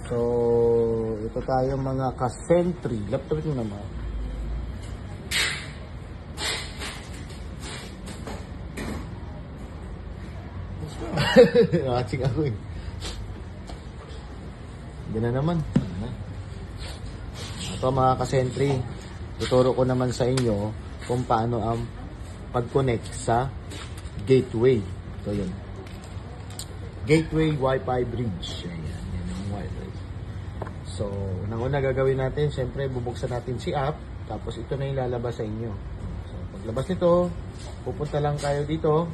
So, ito tayo mga ka-Sentry. Laptop nyo naman. Watching ako eh. Hindi na naman. Ito mga ka-Sentry. Tuturo ko naman sa inyo kung paano ang pag-connect sa gateway. Ito yun. Gateway Wi-Fi bridge. Ayan, yan yung Wi-Fi. So, unang-una gagawin natin, syempre bubuksan natin si app, tapos ito na yung lalabas sa inyo. So, paglabas nito, pupunta lang kayo dito,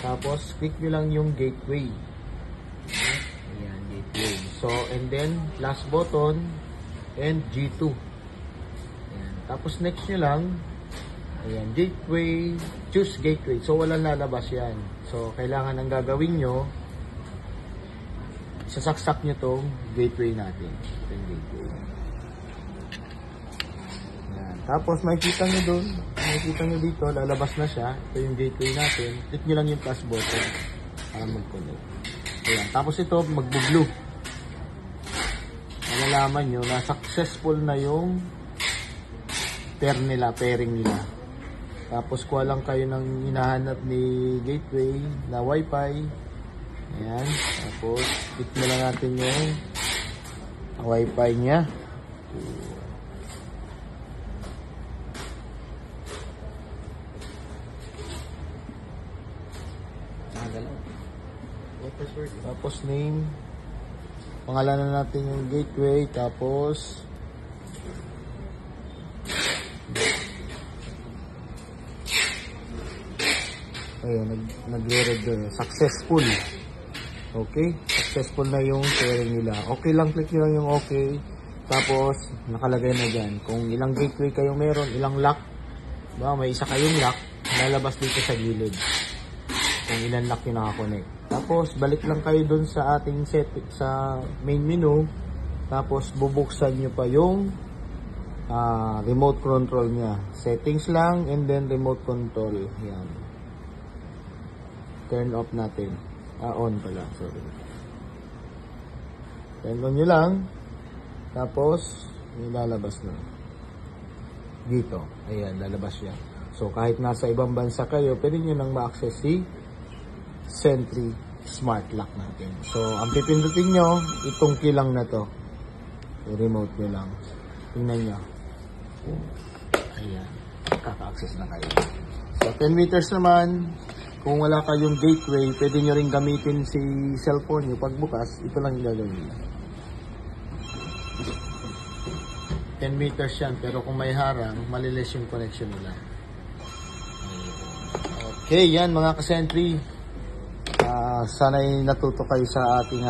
tapos click nyo lang yung gateway. Ayan, gateway. So, and then, last button, and G2. Ayan. Tapos next nyo lang, ayan, gateway, choose gateway. So, walang lalabas yan. So, kailangan ang gagawin nyo, sasaksak nyo tong gateway natin. Ito yung gateway. Ayan. Tapos, makikita nyo dun, makikita nyo dito, lalabas na siya. Ito yung gateway natin. Click nyo lang yung plus button para mag-connect. Ayan. Tapos ito, mag-blue. Malalaman nyo na successful na yung pairing nila. Tapos kuha lang kayo ng hinahanap ni gateway na Wi-Fi. Ayan. Tapos click mo lang natin yung Wi-Fi niya. Tapos name. Pangalanan natin yung gateway. Tapos ayun, nagre-read doon. Successful. Okay? Successful na yung pairing nila. Okay lang, click nyo lang yung okay. Tapos, nakalagay na dyan. Kung ilang gateway kayo meron, ilang lock. Diba? May isa kayong lock, lalabas dito sa gilid. Kung ilang lock yung nakakonect. Tapos, balik lang kayo dun sa ating sa main menu. Tapos, bubuksan nyo pa yung remote control nya. Settings lang, and then remote control. Yan. Turn off natin. On pala. Sorry. Turn on nyo lang. Tapos, ilalabas na. Dito. Ayan, lalabas yan. So, kahit nasa ibang bansa kayo, pwede nyo nang ma-access si Sentry Smart Lock natin. So, ang pipindutin nyo, itong key lang na to. I-remote nyo lang. Tingnan nyo. Ayan. Kaka-access na kayo. So, 10 meters naman. Kung wala kayong gateway, pwede nyo rin gamitin si cellphone nyo. Pagbukas, ito lang yung gagawin nyo. 10 meters yan, pero kung may harang, malilis yung connection nila. Okay, yan mga ka-Sentry. Sana'y natuto kayo sa ating